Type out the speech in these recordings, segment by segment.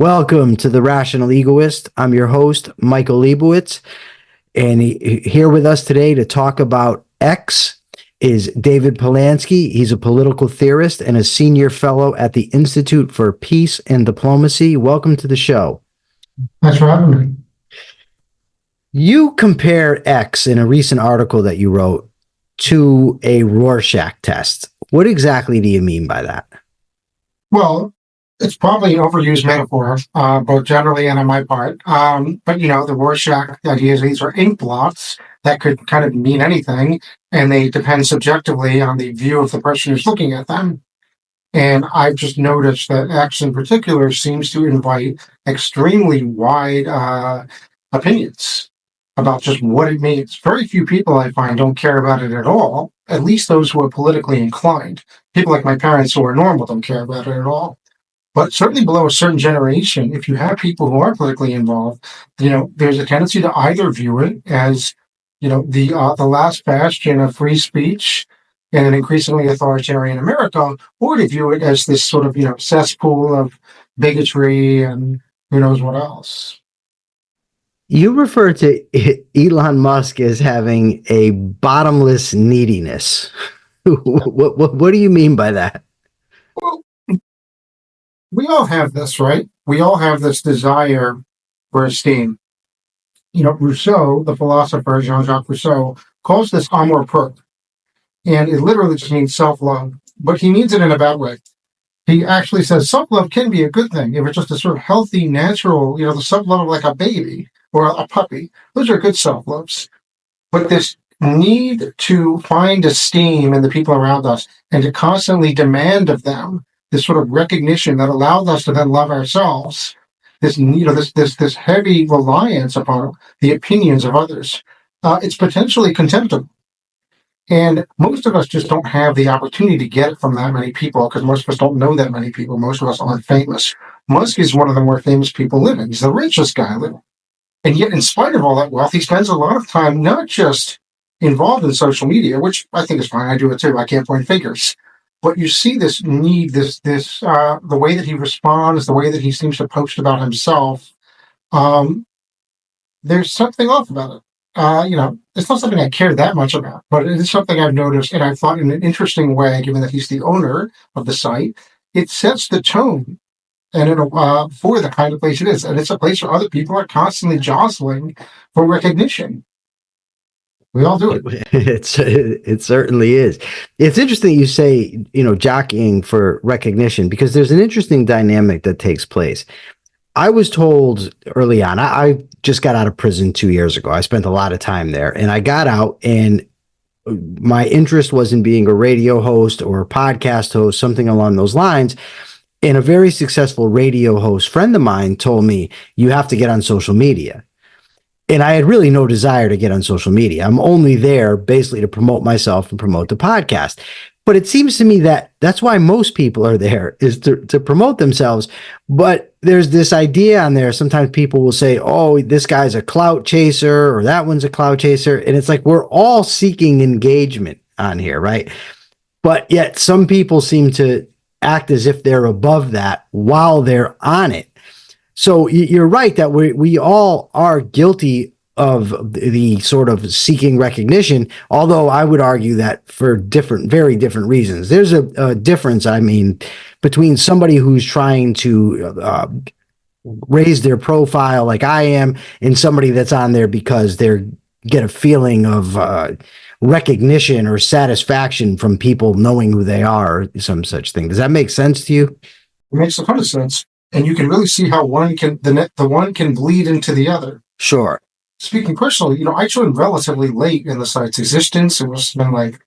Welcome to the Rational Egoist. I'm your host, Michael Leibowitz, and here with us today to talk about X is David Polansky. He's a political theorist and a senior fellow at the Institute for Peace and Diplomacy. Welcome to the show. Thanks for having me. You compare X in a recent article that you wrote to a Rorschach test. What exactly do you mean by that? Well, it's probably an overused metaphor, both generally and on my part. But, the Rorschach ideas, these are ink blots that could kind of mean anything, and they depend subjectively on the view of the person who's looking at them. And I've just noticed that X in particular seems to invite extremely wide opinions about just what it means. Very few people, I find, don't care about it at all, at least those who are politically inclined. People like my parents who are normal don't care about it at all. But certainly below a certain generation, if you have people who are politically involved, there's a tendency to either view it as, the last bastion of free speech in an increasingly authoritarian America, or to view it as this sort of, cesspool of bigotry and who knows what else. You refer to Elon Musk as having a bottomless neediness. What do you mean by that? Well, we all have this, right? We all have this desire for esteem. Rousseau, the philosopher, Jean-Jacques Rousseau, calls this amour propre. And it literally just means self-love, but he means it in a bad way. He actually says self-love can be a good thing if it's just a sort of healthy, natural, the self-love of like a baby or a puppy. Those are good self-loves. But this need to find esteem in the people around us and to constantly demand of them this sort of recognition that allows us to then love ourselves, this heavy reliance upon the opinions of others, it's potentially contemptible. And most of us just don't have the opportunity to get it from that many people because most of us don't know that many people. Most of us aren't famous. Musk is one of the more famous people living. He's the richest guy living. And yet, in spite of all that wealth, he spends a lot of time not just involved in social media, which I think is fine. I do it too. I can't point fingers. But you see this need, the way that he responds, the way that he seems to post about himself. There's something off about it. It's not something I care that much about, but it is something I've noticed, and I thought in an interesting way, given that he's the owner of the site, it sets the tone and for the kind of place it is. And it's a place where other people are constantly jostling for recognition. We all do it. It certainly is. It's interesting you say, jockeying for recognition, because there's an interesting dynamic that takes place. I was told early on, I just got out of prison 2 years ago. I spent a lot of time there, and I got out, and my interest was in being a radio host or a podcast host, something along those lines. And a very successful radio host friend of mine told me, you have to get on social media. And I had really no desire to get on social media. I'm only there basically to promote myself and promote the podcast. But it seems to me that that's why most people are there, is to promote themselves. But there's this idea on there. Sometimes people will say, oh, this guy's a clout chaser or that one's a clout chaser. And it's like we're all seeking engagement on here, right? But yet some people seem to act as if they're above that while they're on it. So you're right that we all are guilty of the sort of seeking recognition, although I would argue that for very different reasons. There's a difference, between somebody who's trying to raise their profile like I am and somebody that's on there because they get a feeling of recognition or satisfaction from people knowing who they are, or some such thing. Does that make sense to you? It makes a ton of sense. And you can really see how the one can bleed into the other. Sure. Speaking personally, I joined relatively late in the site's existence. It was been like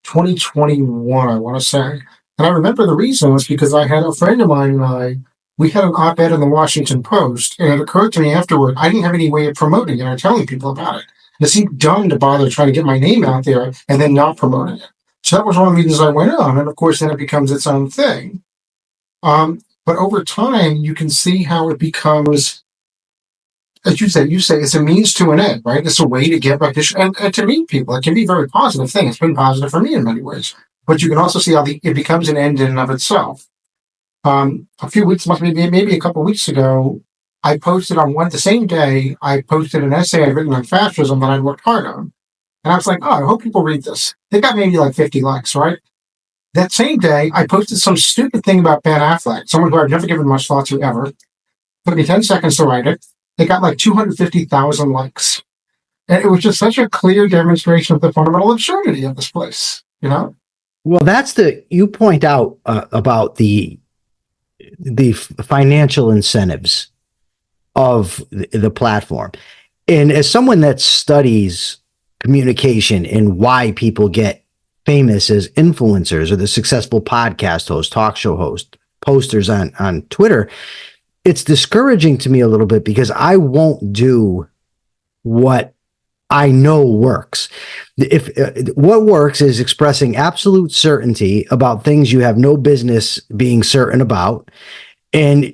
2021, I want to say. And I remember the reason was because I had a friend of mine and we had an op-ed in the Washington Post, and it occurred to me afterward, I didn't have any way of promoting it or telling people about it. And it seemed dumb to bother trying to get my name out there and then not promoting it. So that was one of the reasons I went on. And of course, then it becomes its own thing. But over time, you can see how it becomes, as you say it's a means to an end, right? It's a way to get recognition and to meet people. It can be a very positive thing. It's been positive for me in many ways. But you can also see how it becomes an end in and of itself. A few weeks, maybe a couple of weeks ago, I posted on the same day, I posted an essay I'd written on fascism that I'd worked hard on. And I was like, oh, I hope people read this. They got maybe like 50 likes, right? That same day, I posted some stupid thing about Ben Affleck, someone who I've never given much thought to ever. Took me 10 seconds to write it. It got like 250,000 likes. And it was just such a clear demonstration of the fundamental absurdity of this place, you know? Well, you point out about the financial incentives of the platform. And as someone that studies communication and why people get famous as influencers or the successful podcast host, talk show host, posters on Twitter, it's discouraging to me a little bit because I won't do what I know works. If what works is expressing absolute certainty about things you have no business being certain about, and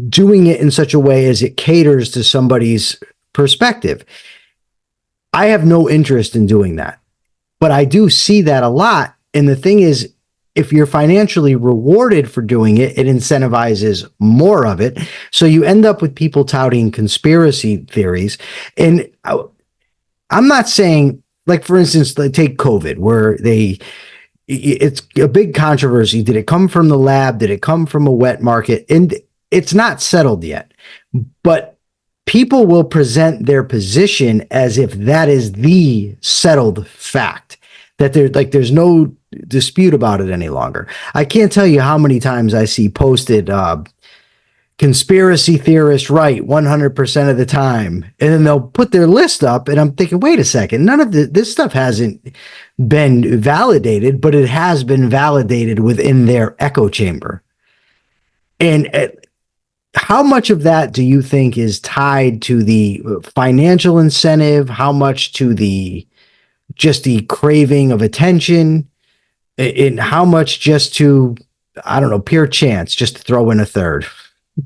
doing it in such a way as it caters to somebody's perspective. I have no interest in doing that, but I do see that a lot. And the thing is, if you're financially rewarded for doing it, it incentivizes more of it. So you end up with people touting conspiracy theories. And I'm not saying, like, for instance, take COVID, where it's a big controversy. Did it come from the lab? Did it come from a wet market? And it's not settled yet, but people will present their position as if that is the settled fact, that there's no dispute about it any longer. I can't tell you how many times I see posted, conspiracy theorist right 100% of the time, and then they'll put their list up, and I'm thinking, wait a second, none of this stuff hasn't been validated, but it has been validated within their echo chamber. And how much of that do you think is tied to the financial incentive? How much to the craving of attention, and how much just to, I don't know, pure chance, just to throw in a third?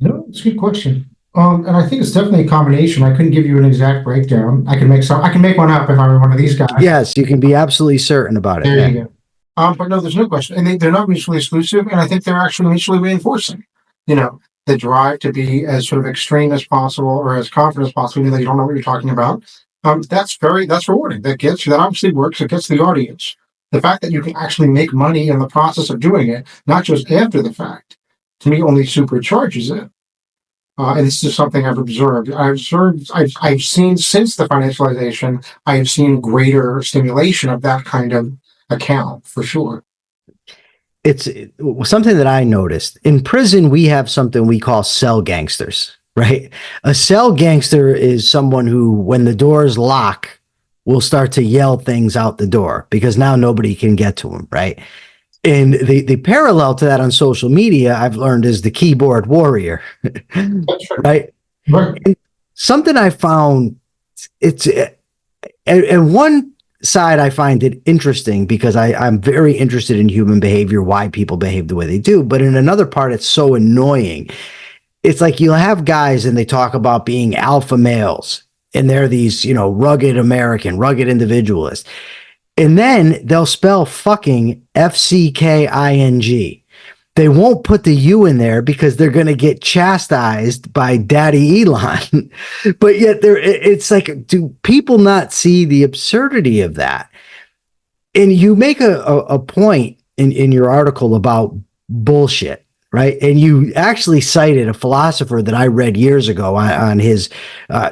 No, it's a good question. And I think it's definitely a combination. I couldn't give you an exact breakdown. I can make one up if I were one of these guys. Yes, you can be absolutely certain about it. There you go. But no, there's no question. And they're not mutually exclusive, and I think they're actually mutually reinforcing. You know, the drive to be as sort of extreme as possible or as confident as possible, even though you don't know what you're talking about. That's rewarding. That obviously works. It gets the audience. The fact that you can actually make money in the process of doing it, not just after the fact, to me only supercharges it. And this is something I've observed. I've seen since the financialization, I have seen greater stimulation of that kind of account, for sure. It's something that I noticed. In prison, we have something we call cell gangsters, right? A cell gangster is someone who, when the doors lock, will start to yell things out the door because now nobody can get to him, right? And the parallel to that on social media, I've learned, is the keyboard warrior, right? And something I found, and one side I find it interesting because I'm very interested in human behavior, why people behave the way they do. But in another part, it's so annoying. It's like you'll have guys and they talk about being alpha males, and they're these, rugged American, rugged individualists. And then they'll spell fucking FCKING. They won't put the U in there because they're going to get chastised by Daddy Elon. But yet it's like, do people not see the absurdity of that? And you make a point in your article about bullshit, right? And you actually cited a philosopher that I read years ago on his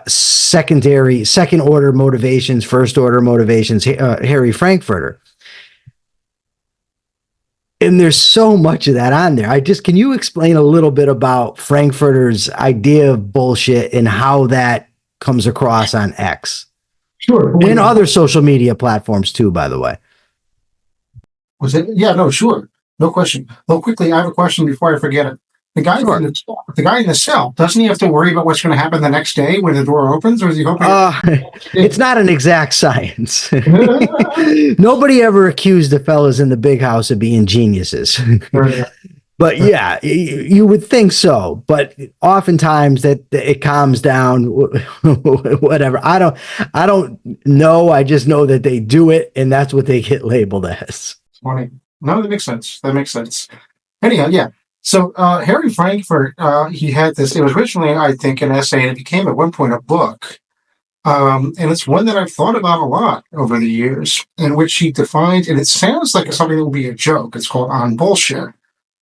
second order motivations, first order motivations, Harry Frankfurter. And there's so much of that on there. Can you explain a little bit about Frankfurter's idea of bullshit and how that comes across on X? Sure. And other social media platforms too, by the way. Was it? Yeah, no, sure. No question. Well, quickly, I have a question before I forget it. The guy in the cell, doesn't he have to worry about what's going to happen the next day when the door opens, or is he hoping? It's not an exact science. Nobody ever accused the fellas in the big house of being geniuses. But yeah, you would think so. But oftentimes that it calms down. Whatever. I don't know. I just know that they do it, and that's what they get labeled as. Funny. No, that makes sense. Anyhow, yeah. So Harry Frankfurt, he had this. It was originally, I think, an essay, and it became at one point a book. And it's one that I've thought about a lot over the years, in which he defines, and it sounds like something that would be a joke. It's called "On Bullshit,"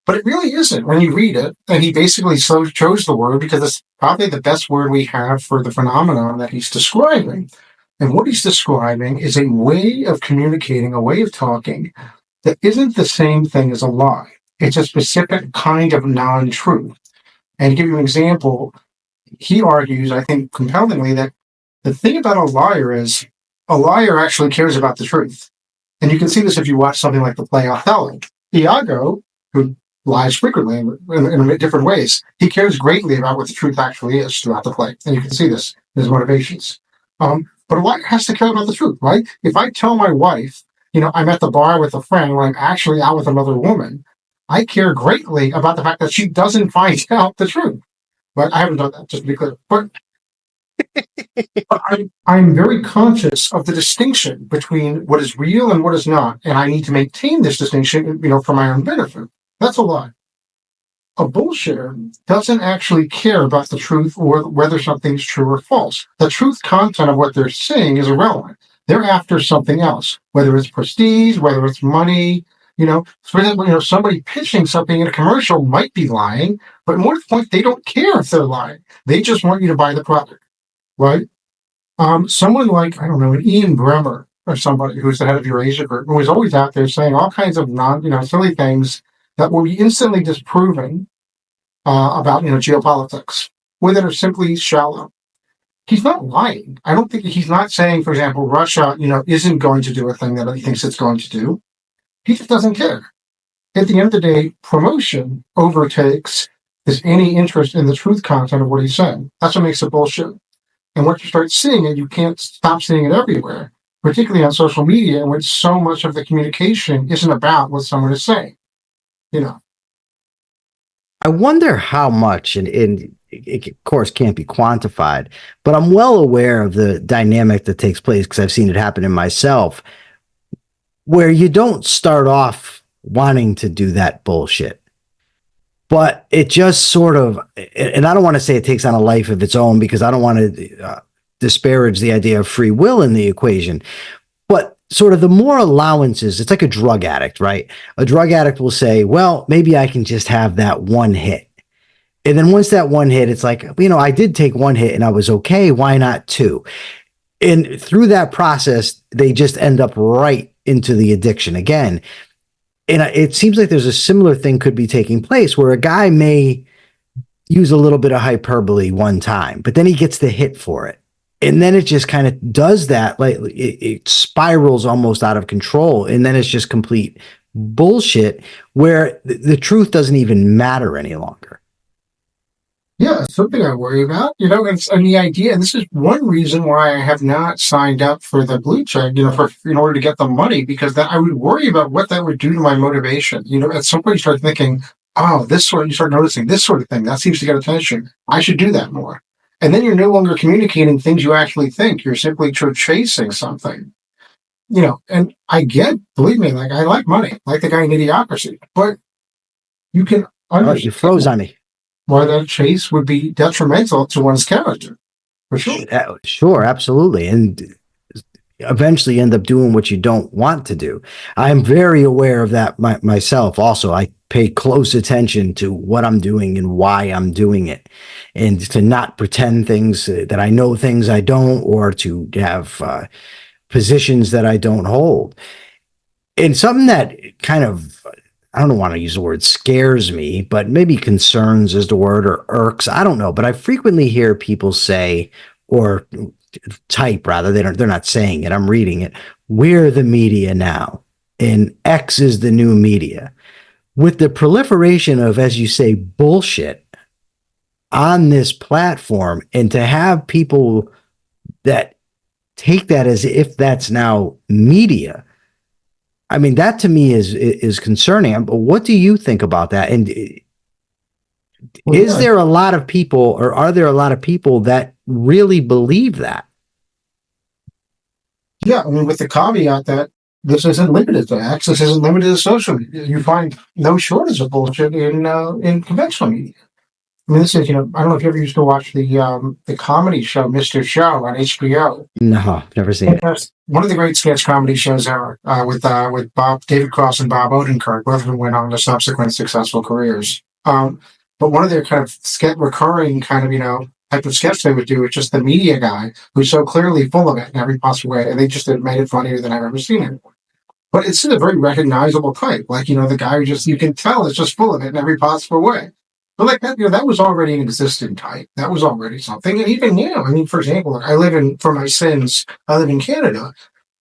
but it really isn't when you read it. And he basically chose the word because it's probably the best word we have for the phenomenon that he's describing. And what he's describing is a way of communicating, a way of talking that isn't the same thing as a lie. It's a specific kind of non-truth. And to give you an example, he argues, I think compellingly, that the thing about a liar is a liar actually cares about the truth. And you can see this if you watch something like the play Othello. Iago, who lies frequently in different ways, he cares greatly about what the truth actually is throughout the play. And you can see this in his motivations. But a liar has to care about the truth, right? If I tell my wife, I'm at the bar with a friend when I'm actually out with another woman, I care greatly about the fact that she doesn't find out the truth. But I haven't done that, just to be clear. But I'm very conscious of the distinction between what is real and what is not, and I need to maintain this distinction, for my own benefit. That's a lie. A bullshitter doesn't actually care about the truth or whether something's true or false. The truth content of what they're saying is irrelevant. They're after something else, whether it's prestige, whether it's money. For example, somebody pitching something in a commercial might be lying, but more to the point, they don't care if they're lying. They just want you to buy the product, right? Someone like, I don't know, an Ian Bremmer or somebody who's the head of Eurasia Group, who is always out there saying all kinds of silly things that will be instantly disproven about, geopolitics, or that are simply shallow. He's not lying. I don't think he's not saying, for example, Russia, isn't going to do a thing that he thinks it's going to do. He just doesn't care. At the end of the day, promotion overtakes any interest in the truth content of what he's saying. That's what makes it bullshit. And once you start seeing it, you can't stop seeing it everywhere, particularly on social media, in which so much of the communication isn't about what someone is saying. I wonder how much, and it of course can't be quantified, but I'm well aware of the dynamic that takes place because I've seen it happen in myself, where you don't start off wanting to do that bullshit, but it just sort of, and I don't want to say it takes on a life of its own because I don't want to disparage the idea of free will in the equation, but sort of the more allowances, it's like a drug addict, right? A drug addict will say, well, maybe I can just have that one hit. And then once that one hit, it's like, I did take one hit and I was okay. Why not two? And through that process, they just end up right into the addiction again. And it seems like there's a similar thing could be taking place where a guy may use a little bit of hyperbole one time, but then he gets the hit for it. And then it just kind of does that, like it spirals almost out of control. And then it's just complete bullshit where the truth doesn't even matter any longer. Yeah, it's something I worry about, and the idea, and this is one reason why I have not signed up for the blue check, in order to get the money, because that I would worry about what that would do to my motivation. At some point you start thinking, oh, you start noticing this sort of thing, that seems to get attention. I should do that more. And then you're no longer communicating things you actually think. You're simply chasing something, and believe me, like I like money, like the guy in Idiocracy, but you can understand. You froze on me. Why that chase would be detrimental to one's character, for sure. Sure, absolutely. And eventually end up doing what you don't want to do. I'm very aware of that myself. Also, I pay close attention to what I'm doing and why I'm doing it, and to not pretend things that I know things I don't, or to have positions that I don't hold. And something that kind of, I don't want to use the word scares me, but maybe concerns is the word, or irks. I don't know. But I frequently hear people say, or type rather, they're not saying it, I'm reading it. We're the media now, and X is the new media. With the proliferation of, as you say, bullshit on this platform, and to have people that take that as if that's now media, I mean, that to me is concerning. But what do you think about that? And is there a lot of people, or are there a lot of people that really believe that? Yeah, I mean, with the caveat that this isn't limited to X. This isn't limited to social media. You find no shortage of bullshit in conventional media. I mean, this is, I don't know if you ever used to watch the comedy show Mr. Show on HBO. No, never seen it. One of the great sketch comedy shows ever, with David Cross and Bob Odenkirk. Both of them went on to subsequent successful careers. But one of their kind of recurring kind of, type of sketch they would do is just the media guy who's so clearly full of it in every possible way, and they just made it funnier than I've ever seen it. But it's a very recognizable type. Like, the guy who you can tell is just full of it in every possible way. But like that, that was already an existing type. That was already something. And even now, I mean, for example, for my sins, I live in Canada,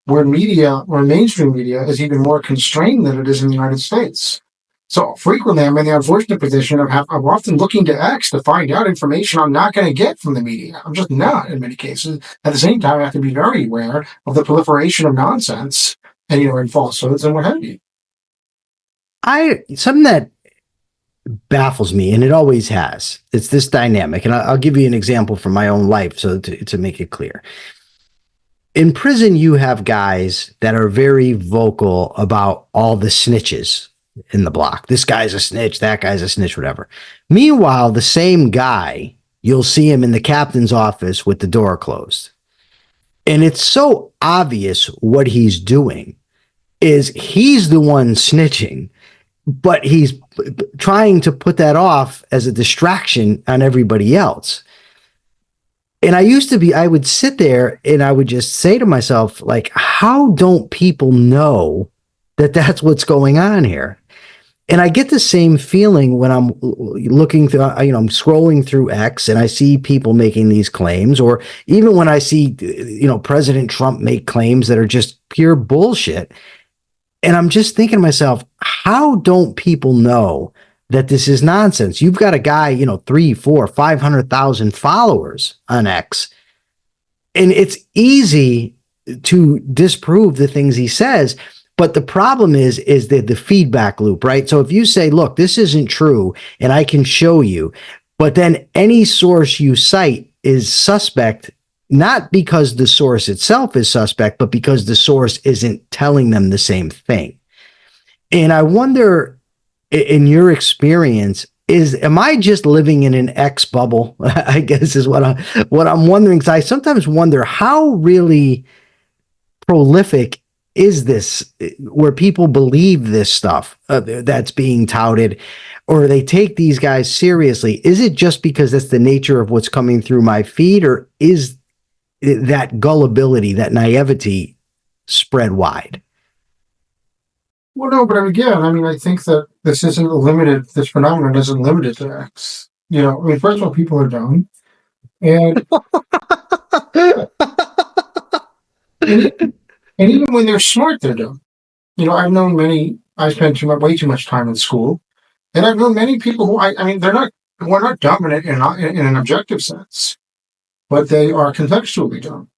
where mainstream media is even more constrained than it is in the United States. So frequently I'm in the unfortunate position of I'm often looking to X to find out information I'm not going to get from the media. I'm just not in many cases. At the same time, I have to be very aware of the proliferation of nonsense and falsehoods and what have you. Something that baffles me, and it always has, it's this dynamic, and I'll give you an example from my own life so to make it clear. In prison, you have guys that are very vocal about all the snitches in the block. This guy's a snitch, that guy's a snitch, whatever. Meanwhile, the same guy, you'll see him in the captain's office with the door closed. And it's so obvious what he's doing is he's the one snitching, but he's trying to put that off as a distraction on everybody else. And I would sit there and I would just say to myself, like, how don't people know that that's what's going on here? And I get the same feeling when I'm looking through, I'm scrolling through X and I see people making these claims, or even when I see, President Trump make claims that are just pure bullshit. And I'm just thinking to myself, how don't people know that this is nonsense? You've got a guy, 3, 4, 500,000 followers on X. And it's easy to disprove the things he says. But the problem is the feedback loop, right? So if you say, look, this isn't true, and I can show you, but then any source you cite is suspect, not because the source itself is suspect, but because the source isn't telling them the same thing. And I wonder, in your experience, am I just living in an X bubble? I guess is what I'm wondering. Because I sometimes wonder how really prolific is this, where people believe this stuff that's being touted, or they take these guys seriously. Is it just because that's the nature of what's coming through my feed, or is that gullibility, that naivety spread wide? Well, no, but again, I think that this phenomenon isn't limited to X. First of all, people are dumb. And, and even when they're smart, they're dumb. I've known I spent way too much time in school, and I've known many people who, they're not dumb in an objective sense, but they are contextually dumb.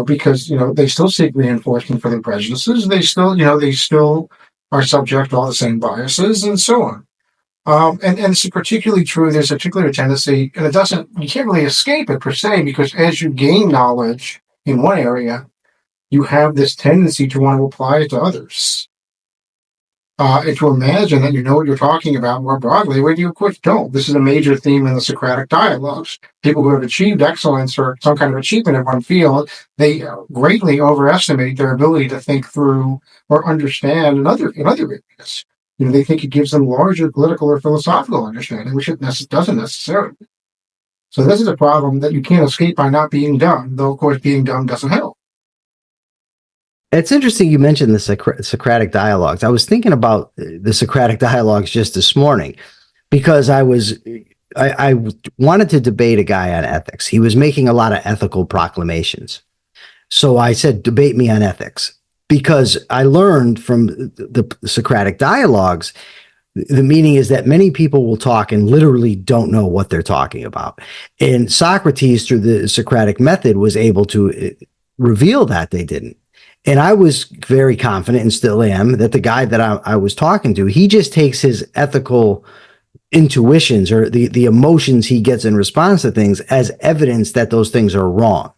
Because, they still seek reinforcement for their prejudices. They still are subject to all the same biases and so on. And it's particularly true. There's a particular tendency, and you can't really escape it per se, because as you gain knowledge in one area, you have this tendency to want to apply it to others. And to imagine that you know what you're talking about more broadly, when you, of course, don't. This is a major theme in the Socratic dialogues. People who have achieved excellence or some kind of achievement in one field, they greatly overestimate their ability to think through or understand in other areas. They think it gives them larger political or philosophical understanding, which it doesn't necessarily. So this is a problem that you can't escape by not being dumb, though, of course, being dumb doesn't help. It's interesting you mentioned the Socratic dialogues. I was thinking about the Socratic dialogues just this morning, because I wanted to debate a guy on ethics. He was making a lot of ethical proclamations. So I said, debate me on ethics, because I learned from the Socratic dialogues, the meaning is that many people will talk and literally don't know what they're talking about. And Socrates, through the Socratic method, was able to reveal that they didn't. And I was very confident, and still am, that the guy that I was talking to, he just takes his ethical intuitions or the emotions he gets in response to things as evidence that those things are wrong.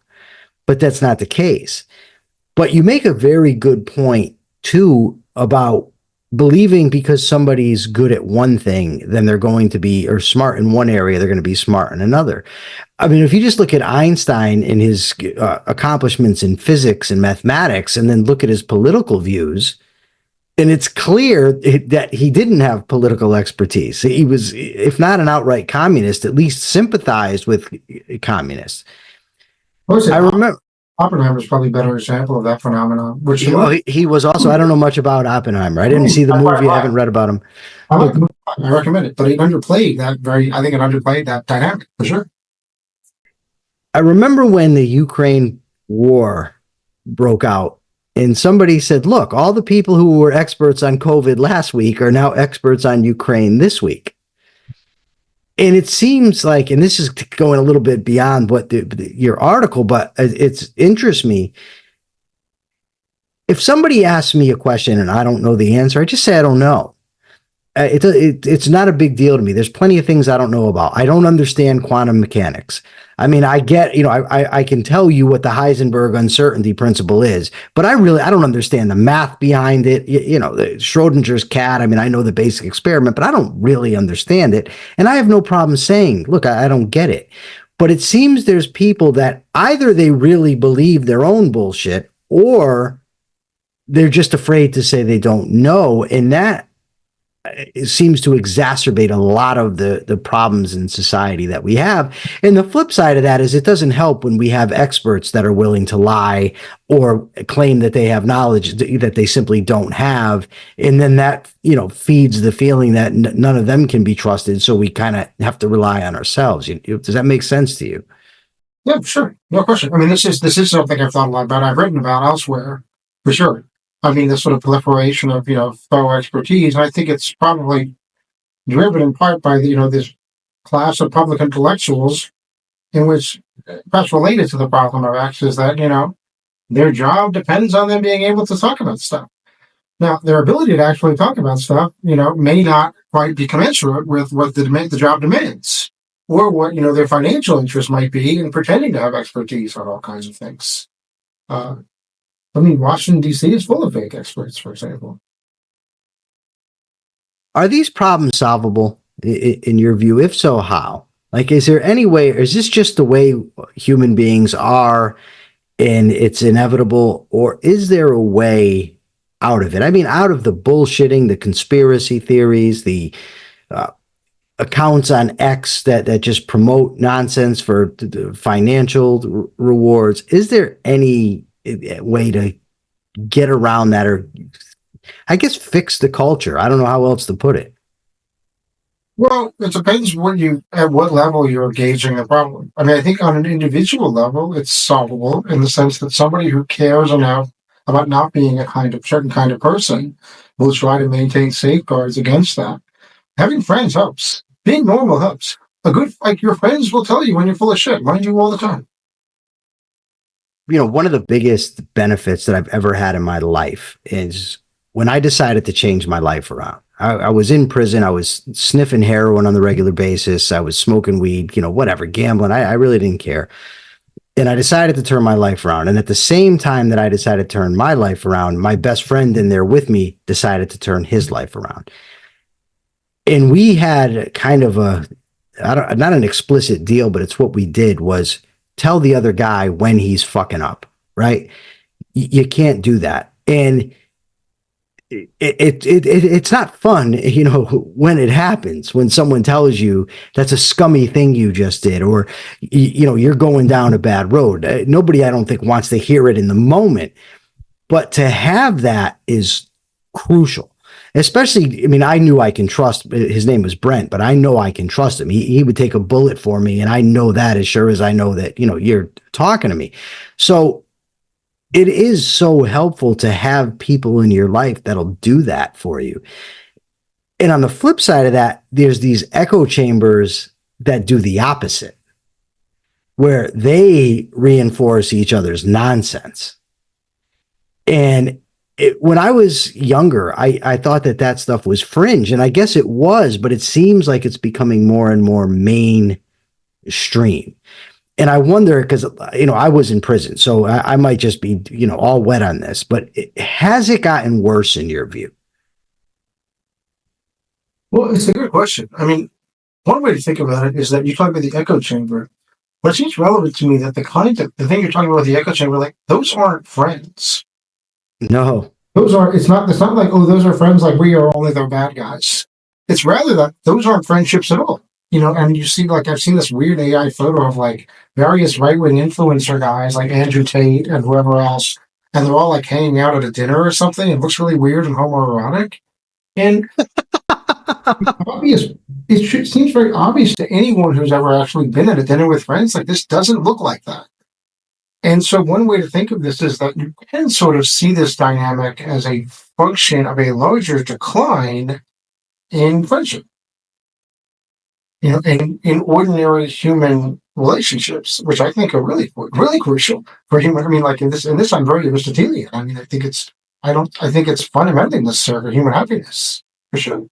But that's not the case. But you make a very good point too, about believing because somebody's good at one thing, then they're going to be, or smart in one area, they're going to be smart in another. I mean, if you just look at Einstein and his accomplishments in physics and mathematics, and then look at his political views, and it's clear that he didn't have political expertise. He was, if not an outright communist, at least sympathized with communists. I remember Oppenheimer's probably a better example of that phenomenon. Which he was also. I don't know much about Oppenheimer. I didn't see the movie. I haven't read about him. I recommend it, but it underplayed that very. I think it underplayed that dynamic for sure. I remember when the Ukraine war broke out, and somebody said, "Look, all the people who were experts on COVID last week are now experts on Ukraine this week." And it seems like, and this is going a little bit beyond what your article, but it interests me. If somebody asks me a question and I don't know the answer, I just say I don't know. It's not a big deal to me. There's plenty of things I don't know about. I don't understand quantum mechanics. I mean, I get, I can tell you what the Heisenberg uncertainty principle is, but I don't understand the math behind it. The Schrodinger's cat. I mean, I know the basic experiment, but I don't really understand it. And I have no problem saying, look, I don't get it. But it seems there's people that either they really believe their own bullshit, or they're just afraid to say they don't know. And that it seems to exacerbate a lot of the problems in society that we have. And the flip side of that is it doesn't help when we have experts that are willing to lie or claim that they have knowledge that they simply don't have. And then that, feeds the feeling that none of them can be trusted. So we kind of have to rely on ourselves. Does that make sense to you? Yeah, sure. No question. I mean, this is something I've thought a lot about. I've written about elsewhere, for sure. I mean, this sort of proliferation of, thorough expertise. And I think it's probably driven in part by this class of public intellectuals in which, perhaps related to the problem of X, is that, their job depends on them being able to talk about stuff. Now, their ability to actually talk about stuff, may not quite be commensurate with what the job demands, or what, their financial interest might be in pretending to have expertise on all kinds of things. Washington, D.C. is full of fake experts, for example. Are these problems solvable in your view? If so, how? Like, is there any way, or is this just the way human beings are and it's inevitable, or is there a way out of it? I mean, out of the bullshitting, the conspiracy theories, the accounts on X that just promote nonsense for financial rewards. Is there any way to get around that, or I guess fix the culture? I don't know how else to put it. Well, it depends at what level you're engaging the problem. I mean, I think on an individual level, it's solvable in the sense that somebody who cares enough about not being a certain kind of person will try to maintain safeguards against that. Having friends helps. Being normal helps. Your friends will tell you when you're full of shit, mind you, all the time. One of the biggest benefits that I've ever had in my life is when I decided to change my life around. I was in prison. I was sniffing heroin on the regular basis. I was smoking weed, whatever, gambling. I really didn't care. And I decided to turn my life around. And at the same time that I decided to turn my life around, my best friend in there with me decided to turn his life around. And we had kind of not an explicit deal, but it's what we did was tell the other guy when he's fucking up, right? You can't do that. And it's not fun, when it happens, when someone tells you that's a scummy thing you just did, or, you're going down a bad road. Nobody, I don't think, wants to hear it in the moment, but to have that is crucial. Especially, I mean, I knew I can trust, his name was Brent, but I know I can trust him. He would take a bullet for me. And I know that as sure as I know that, you're talking to me. So it is so helpful to have people in your life that'll do that for you. And on the flip side of that, there's these echo chambers that do the opposite, where they reinforce each other's nonsense. And when I was younger, I thought that stuff was fringe, and I guess it was, but it seems like it's becoming more and more mainstream. And I wonder, because, I was in prison, so I might just be, all wet on this, but has it gotten worse in your view? Well, it's a good question. I mean, one way to think about it is that you talk about the echo chamber. But it seems relevant to me that the thing you're talking about, the echo chamber, like those aren't friends. No. It's not like, oh, those are friends, like we are only the bad guys. It's rather that those aren't friendships at all. And you see, like, I've seen this weird AI photo of like various right-wing influencer guys like Andrew Tate and whoever else, and they're all like hanging out at a dinner or something. It looks really weird and homoerotic. And obvious, seems very obvious to anyone who's ever actually been at a dinner with friends, like this doesn't look like that. And so one way to think of this is that you can sort of see this dynamic as a function of a larger decline in friendship. In ordinary human relationships, which I think are really, really crucial for human. I mean, like in this, I'm very Aristotelian. I mean, I think it's fundamentally necessary for human happiness, for sure.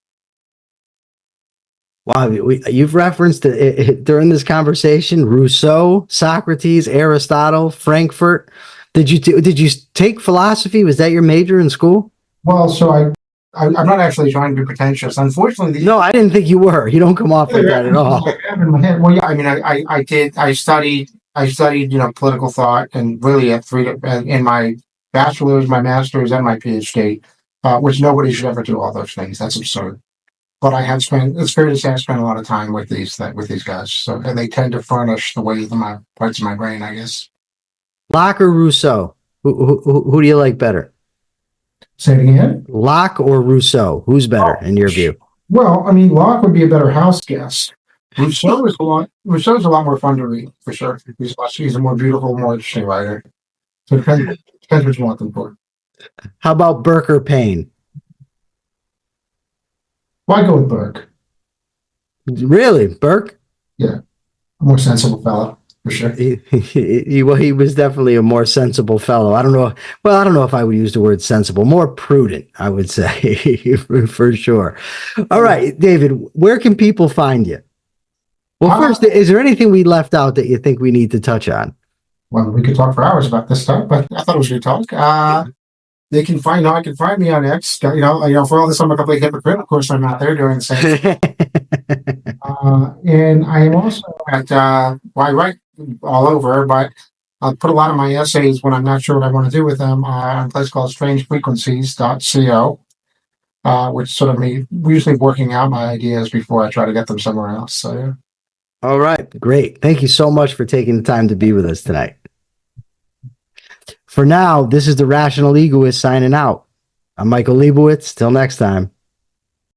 Wow, you've referenced during this conversation Rousseau, Socrates, Aristotle, Frankfurt. Did you take philosophy? Was that your major in school? Well, so I'm not actually trying to be pretentious. Unfortunately, no, I didn't think you were. You don't come off like that at all. Well, yeah, I mean, I did. I studied, political thought, and really in my bachelor's, my master's, and my PhD, which nobody should ever do all those things. That's absurd. But it's fair to say I spent a lot of time with these guys. So, and they tend to furnish the way my parts of my brain, I guess. Locke or Rousseau? Who do you like better? Say it again? Locke or Rousseau? Who's better in your view? Well, I mean, Locke would be a better house guest. Rousseau's a lot more fun to read, for sure. He's a more beautiful, more interesting writer. So it depends what you want them for. How about Burke or Payne? Why go with Burke? Really? Burke? Yeah. A more sensible fellow, for sure. He was definitely a more sensible fellow. I don't know. Well, I don't know if I would use the word sensible. More prudent, I would say, for sure. All right, David, where can people find you? Well, first, is there anything we left out that you think we need to touch on? Well, we could talk for hours about this stuff, but I thought it was good talk. I can find me on X. For all this, I'm a complete hypocrite. Of course, I'm not there doing the same. And I am also at. I write all over, but I put a lot of my essays when I'm not sure what I want to do with them on a place called strangefrequencies.co, which sort of me usually working out my ideas before I try to get them somewhere else. So yeah. All right, great. Thank you so much for taking the time to be with us tonight. For now, this is the Rational Egoist signing out. I'm Michael Leibowitz. Till next time.